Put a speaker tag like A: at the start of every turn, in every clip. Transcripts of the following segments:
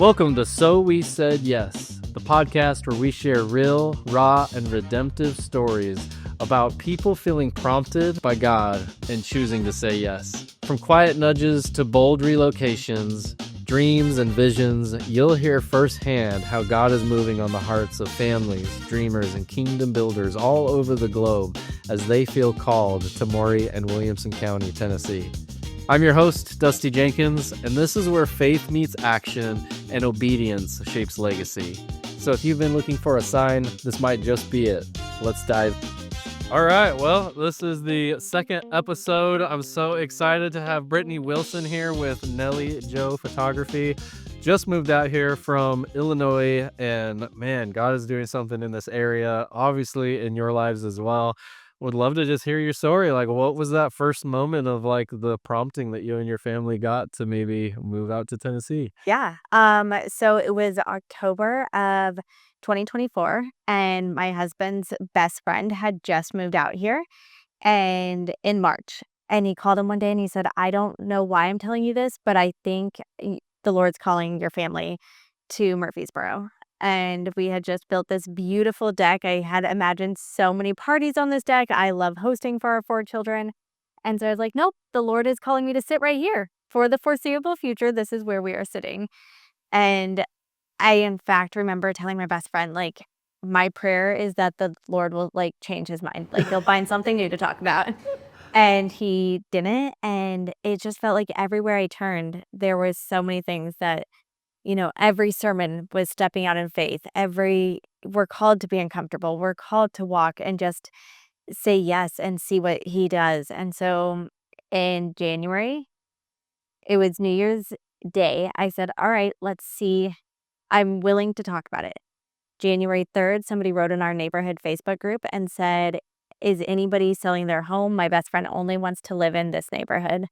A: Welcome to So We Said Yes, the podcast where we share real, raw, and redemptive stories about people feeling prompted by God and choosing to say yes. From quiet nudges to bold relocations, dreams and visions, you'll hear firsthand how God is moving on the hearts of families, dreamers, and kingdom builders all over the globe as they feel called to Maury and Williamson County, Tennessee. I'm your host, Dusty Jenkins, and this is where faith meets action and obedience shapes legacy. So if you've been looking for a sign, this might just be it. Let's dive. All right, well, this is the second episode. I'm so excited to have Brittany Wilson here with Nellie Joe Photography. Just moved out here from Illinois, and man, God is doing something in this area, obviously in your lives as well. Would love to just hear your story. Like, what was that first moment of like the prompting that you and your family got to maybe move out to Tennessee?
B: Yeah. So it was October of 2024, and my husband's best friend had just moved out here and in March. And he called him one day and he said, I don't know why I'm telling you this, but I think the Lord's calling your family to Murfreesboro. And we had just built this beautiful deck. I had imagined so many parties on this deck. I love hosting for our 4 children. And so I was like, nope, the Lord is calling me to sit right here for the foreseeable future. This is where we are sitting. And I, in fact, remember telling my best friend, like, my prayer is that the Lord will like change his mind. Like he'll find something new to talk about. And he didn't. And it just felt like everywhere I turned, there was so many things that, every sermon was stepping out in faith. We're called to be uncomfortable. We're called to walk and just say yes and see what he does. And so in January, it was New Year's Day. I said, all right, let's see. I'm willing to talk about it. January 3rd, somebody wrote in our neighborhood Facebook group and said, is anybody selling their home? My best friend only wants to live in this neighborhood.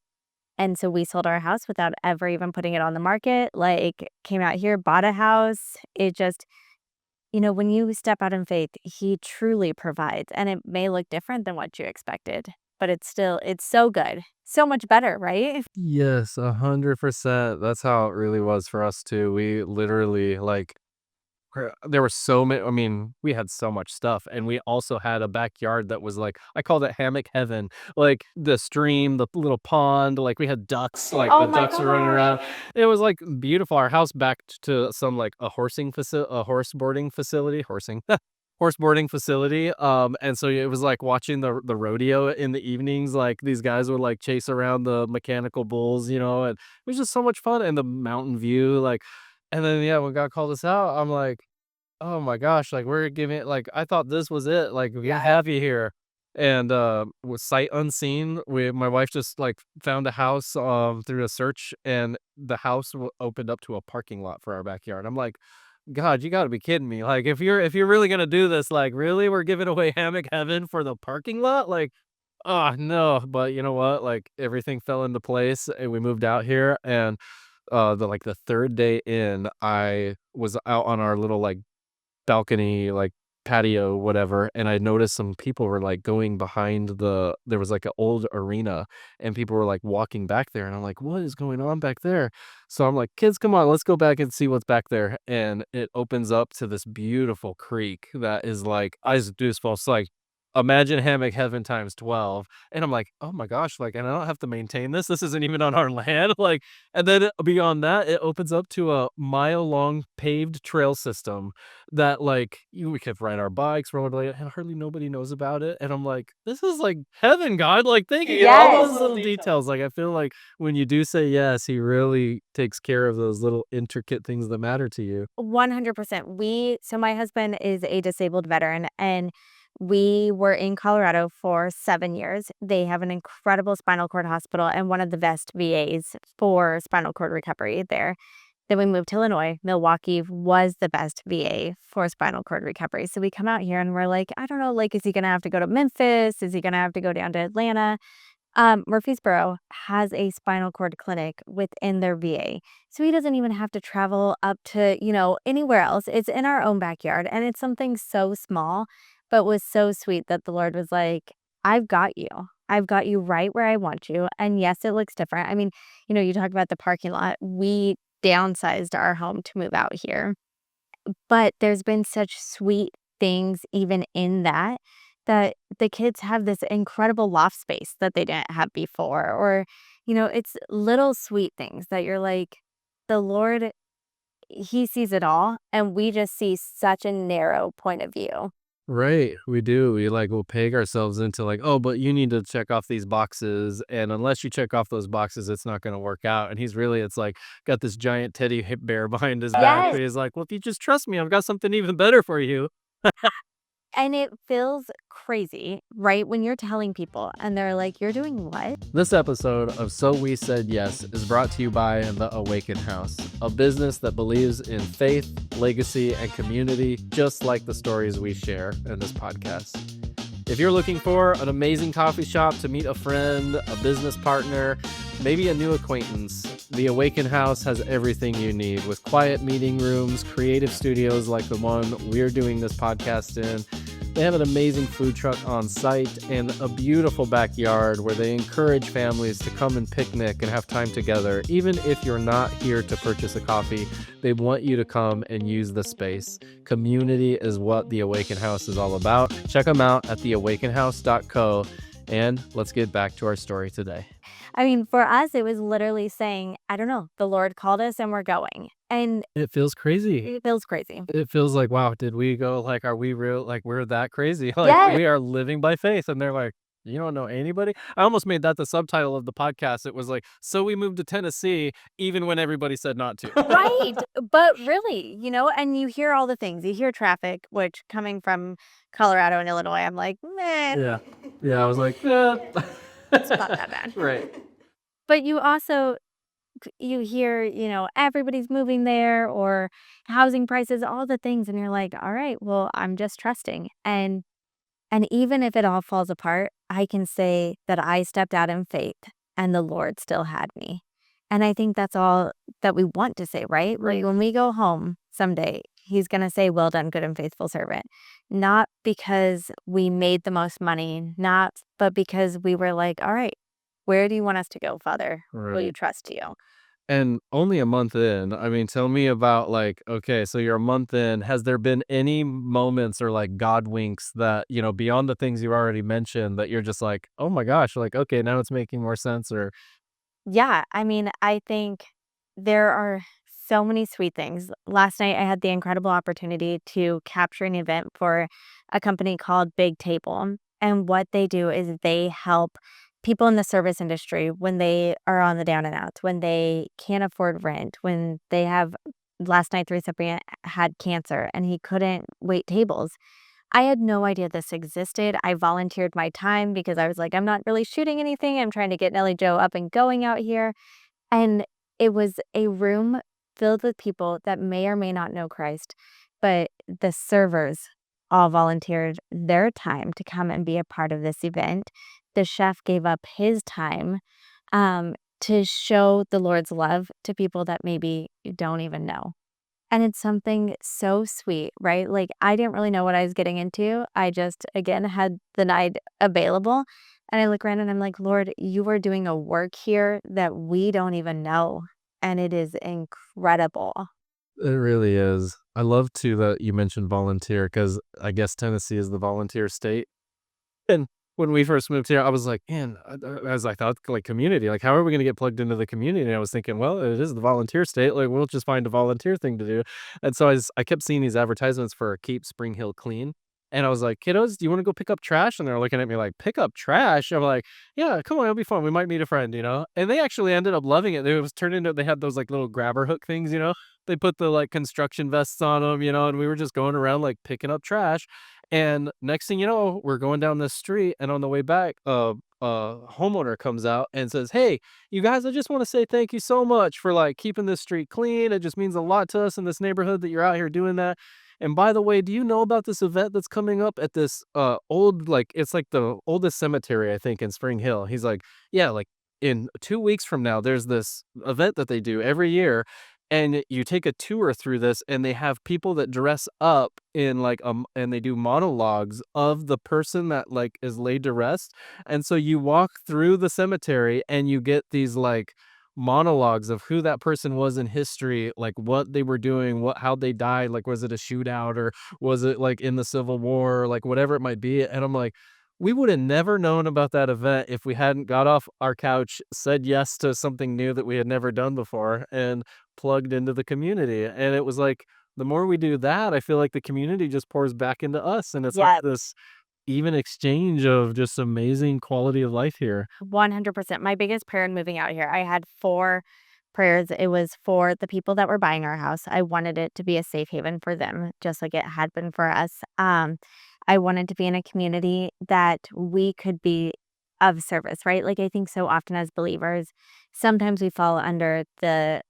B: And so we sold our house without ever even putting it on the market, like came out here, bought a house. It just, when you step out in faith, he truly provides. And it may look different than what you expected, but it's so good. So much better, right?
A: Yes, 100%. That's how it really was for us too. We literally there were so many. I mean, we had so much stuff, and we also had a backyard that was like I called it hammock heaven. Like the stream, the little pond. Like we had ducks. Like
B: Oh
A: the
B: my
A: ducks were running
B: gosh.
A: around. It was like beautiful. Our house backed to some like a horse boarding facility, horse boarding facility. And so it was like watching the rodeo in the evenings. Like these guys would like chase around the mechanical bulls, and it was just so much fun. And the mountain view, like. And then, yeah, when God called us out, I'm like, "Oh my gosh, like, we're giving like, I thought this was it, like, we
B: Yeah.
A: have you here." And, with sight unseen, my wife just, like, found a house, through a search, and the house opened up to a parking lot for our backyard. I'm like, "God, you gotta be kidding me. Like, if you're really gonna do this, like, really? We're giving away hammock heaven for the parking lot? Like, oh no." But you know what? Like, everything fell into place, and we moved out here, and the third day in, I was out on our little, like, balcony, like, patio, whatever, and I noticed some people were, like, going behind there was, like, an old arena, and people were, like, walking back there, and I'm like, "What is going on back there?" So I'm like, "Kids, come on, let's go back and see what's back there," and it opens up to this beautiful creek that is, like, eyes goosebumps, like, imagine hammock heaven times 12, and I'm like, "Oh my gosh," like, and I don't have to maintain this. This isn't even on our land, like, and then beyond that, it opens up to a mile-long paved trail system that, like, we could ride our bikes, rollerblade, and hardly nobody knows about it, and I'm like, "This is, like, heaven, God, like, thank you." All those
B: Yes.
A: little details, like, I feel like when you do say yes, he really takes care of those little intricate things that matter to you.
B: 100%. So my husband is a disabled veteran, and we were in Colorado for 7 years. They have an incredible spinal cord hospital and one of the best VAs for spinal cord recovery there. Then we moved to Illinois. Milwaukee was the best VA for spinal cord recovery. So we come out here and we're like, I don't know, like, is he going to have to go to Memphis? Is he going to have to go down to Atlanta? Murfreesboro has a spinal cord clinic within their VA. So he doesn't even have to travel up to, anywhere else. It's in our own backyard. And it's something so small, but was so sweet that the Lord was like, I've got you. I've got you right where I want you. And yes, it looks different. I mean, you talk about the parking lot. We downsized our home to move out here. But there's been such sweet things even in that, that the kids have this incredible loft space that they didn't have before, or, it's little sweet things that you're like, the Lord, he sees it all, and we just see such a narrow point of view.
A: Right, we do. We like will peg ourselves into like, oh, but you need to check off these boxes, and unless you check off those boxes, it's not going to work out. And he's really, it's like got this giant teddy bear behind his back,
B: Yes.
A: but he's like, well, if you just trust me, I've got something even better for you.
B: And it feels crazy, right? When you're telling people and they're like, "You're doing what?"
A: This episode of So We Said Yes is brought to you by The Awaken House, a business that believes in faith, legacy, and community, just like the stories we share in this podcast. If you're looking for an amazing coffee shop to meet a friend, a business partner, maybe a new acquaintance, The Awaken House has everything you need, with quiet meeting rooms, creative studios like the one we're doing this podcast in. They have an amazing food truck on site and a beautiful backyard where they encourage families to come and picnic and have time together. Even if you're not here to purchase a coffee, they want you to come and use the space. Community is what The Awaken House is all about. Check them out at theawakenhouse.co. And let's get back to our story today.
B: I mean, for us, it was literally saying, I don't know, the Lord called us and we're going. And
A: It feels crazy.
B: it feels crazy.
A: It feels like, wow, did we go, like, are we real? Like, we're that crazy? Like,
B: Yes.
A: we are living by faith. And they're like, you don't know anybody? I almost made that the subtitle of the podcast. It was like, so we moved to Tennessee, even when everybody said not to.
B: Right. But really, and you hear all the things. You hear traffic, which coming from Colorado and Illinois, I'm like, meh,
A: Yeah. Yeah. I was like, eh.
B: it's not that bad.
A: Right.
B: But you also, you hear, everybody's moving there or housing prices, all the things. And you're like, all right, well, I'm just trusting. And even if it all falls apart, I can say that I stepped out in faith and the Lord still had me. And I think that's all that we want to say, right? Like when we go home someday, he's going to say, well done, good and faithful servant. Not because we made the most money, but because we were like, all right, where do you want us to go, Father? Will you
A: Right.
B: trust you?
A: And only a month in, I mean, tell me about like, okay, so you're a month in. Has there been any moments or like God winks that, beyond the things you already mentioned that you're just like, oh my gosh, like, okay, now it's making more sense or
B: Yeah, I mean, I think there are so many sweet things. Last night, I had the incredible opportunity to capture an event for a company called Big Table. And what they do is they help people in the service industry when they are on the down and outs, when they can't afford rent, when they have. Last night, the recipient had cancer and he couldn't wait tables. I had no idea this existed. I volunteered my time because I was like, I'm not really shooting anything. I'm trying to get Nellie Joe up and going out here. And it was a room filled with people that may or may not know Christ, but the servers all volunteered their time to come and be a part of this event. The chef gave up his time to show the Lord's love to people that maybe you don't even know. And it's something so sweet, right? Like, I didn't really know what I was getting into. I just, again, had the night available. And I look around and I'm like, Lord, you are doing a work here that we don't even know. And it is incredible.
A: it really is. I love too that you mentioned volunteer because I guess Tennessee is the volunteer state. And when we first moved here, I was like, man, as I thought, like community, like how are we going to get plugged into the community? And I was thinking, well, it is the volunteer state. Like we'll just find a volunteer thing to do. And so I kept seeing these advertisements for Keep Spring Hill Clean. And I was like, kiddos, do you want to go pick up trash? And they're looking at me like, pick up trash? I'm like, yeah, come on, it'll be fun. We might meet a friend. And they actually ended up loving it. It was turned into, they had those like little grabber hook things. They put the like construction vests on them, and we were just going around like picking up trash. And next thing you know, we're going down this street, and on the way back, homeowner comes out and says, "Hey, you guys, I just want to say thank you so much for like keeping this street clean. It just means a lot to us in this neighborhood that you're out here doing that. And by the way, do you know about this event that's coming up at this old like it's like the oldest cemetery I think in Spring Hill?" He's like, "Yeah, like in 2 weeks from now, there's this event that they do every year." And you take a tour through this, and they have people that dress up in like and they do monologues of the person that like is laid to rest. And so you walk through the cemetery, and you get these like monologues of who that person was in history, like what they were doing, what how they died, like was it a shootout or was it like in the Civil War, like whatever it might be. And I'm like, we would have never known about that event if we hadn't got off our couch, said yes to something new that we had never done before, and plugged into the community. And it was like the more we do that, I feel like the community just pours back into us, and it's like
B: Yeah,
A: this even exchange of just amazing quality of life here.
B: 100%. My biggest prayer in moving out here, I had 4 prayers. It was for the people that were buying our house. I wanted it to be a safe haven for them, just like it had been for us. I wanted to be in a community that we could be of service, right? Like, I think so often as believers, sometimes we fall under the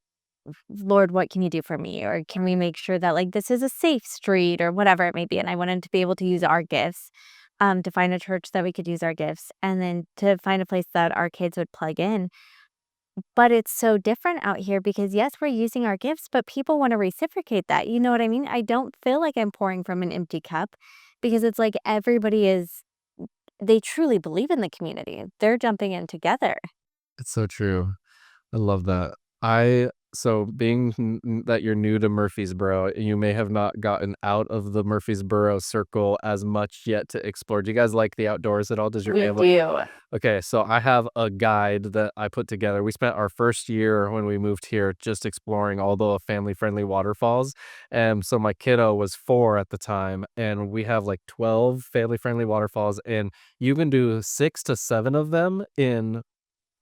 B: Lord, what can you do for me? Or can we make sure that like this is a safe street or whatever it may be? And I wanted to be able to use our gifts, to find a church that we could use our gifts and then to find a place that our kids would plug in. But it's so different out here because yes, we're using our gifts, but people want to reciprocate that. You know what I mean? I don't feel like I'm pouring from an empty cup because it's like everybody is, they truly believe in the community. They're jumping in together.
A: It's so true. I love that. I so being that you're new to Murfreesboro, you may have not gotten out of the Murfreesboro circle as much yet to explore. Do you guys like the outdoors at all? Does your
B: We
A: family?
B: do.
A: Okay, so I have a guide that I put together. We spent our first year when we moved here just exploring all the family-friendly waterfalls. And so my kiddo was 4 at the time, and we have like 12 family-friendly waterfalls, and you can do 6 to 7 of them in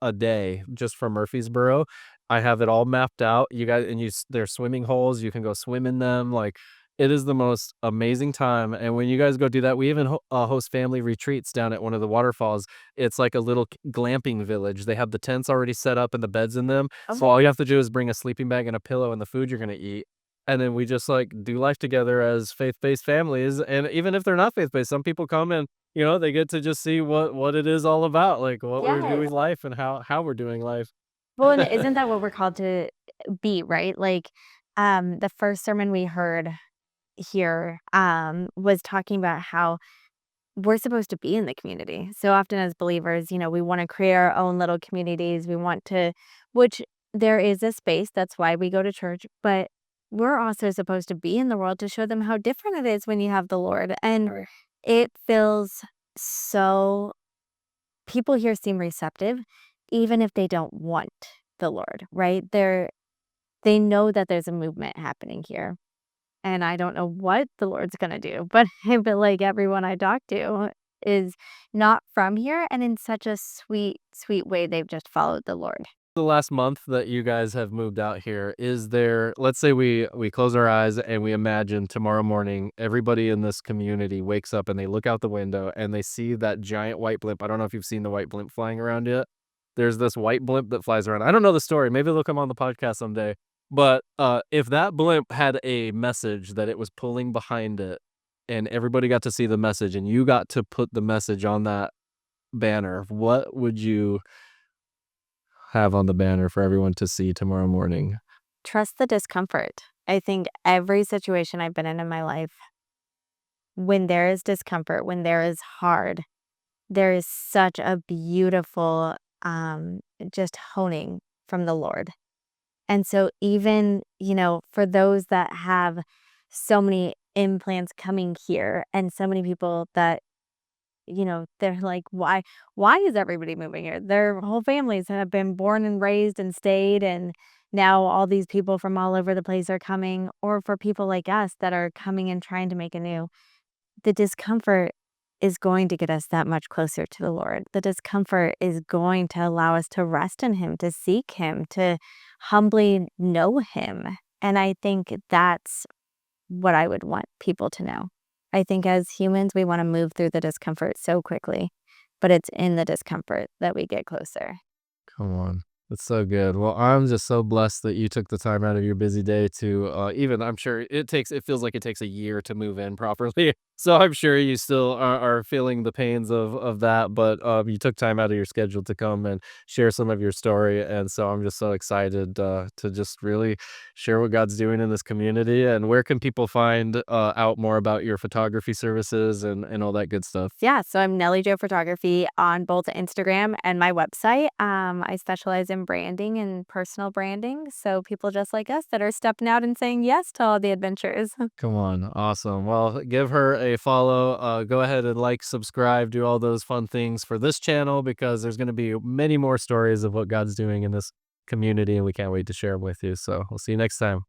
A: a day just from Murfreesboro. I have it all mapped out. You guys and you s there's swimming holes, you can go swim in them, like, it is the most amazing time, and when you guys go do that, we even host family retreats down at one of the waterfalls. It's like a little glamping village. They have the tents already set up and the beds in them, so
B: Okay.
A: all you have to do is bring a sleeping bag and a pillow and the food you're gonna eat, and then we just, like, do life together as faith-based families, and even if they're not faith-based, some people come and, they get to just see what it is all about, like, what we're
B: Yes.
A: doing life and how we're doing life.
B: Well, and isn't that what we're called to be, right? Like, the first sermon we heard here, was talking about how we're supposed to be in the community. So often as believers, we wanna create our own little communities. We want to, which there is a space, that's why we go to church, but we're also supposed to be in the world to show them how different it is when you have the Lord, and
A: Right.
B: it feels so, people here seem receptive, even if they don't want the Lord, right? They know that there's a movement happening here, and I don't know what the Lord's gonna do, but I feel like everyone I talk to is not from here, and in such a sweet, sweet way, they've just followed the Lord.
A: The last month that you guys have moved out here, is there let's say we close our eyes and we imagine tomorrow morning, everybody in this community wakes up and they look out the window and they see that giant white blimp. I don't know if you've seen the white blimp flying around yet. There's this white blimp that flies around. I don't know the story. Maybe they'll come on the podcast someday. But, if that blimp had a message that it was pulling behind it, and everybody got to see the message, and you got to put the message on that banner, what would you have on the banner for everyone to see tomorrow morning?
B: Trust the discomfort. I think every situation I've been in my life, when there is discomfort, when there is hard, there is such a beautiful, just honing from the Lord. And so even, for those that have so many implants coming here and so many people that, they're like, why is everybody moving here? Their whole families have been born and raised and stayed, and now all these people from all over the place are coming, or for people like us that are coming and trying to make a new, the discomfort is going to get us that much closer to the Lord. The discomfort is going to allow us to rest in Him, to seek Him, to humbly know Him. And I think that's what I would want people to know. I think as humans, we want to move through the discomfort so quickly, but it's in the discomfort that we get closer.
A: Come on. That's so good. Well, I'm just so blessed that you took the time out of your busy day to, even I'm sure it feels like it takes a year to move in properly. So I'm sure you still are feeling the pains of that, but you took time out of your schedule to come and share some of your story. And so I'm just so excited to just really share what God's doing in this community. And where can people find out more about your photography services and all that good stuff?
B: Yeah, so I'm Nellie Jo Photography on both Instagram and my website. I specialize in in branding and personal branding, so people just like us that are stepping out and saying yes to all the adventures.
A: Come on, awesome. Well, give her a follow. Go ahead and like, subscribe, do all those fun things for this channel because there's going to be many more stories of what God's doing in this community, and we can't wait to share them with you. So we'll see you next time.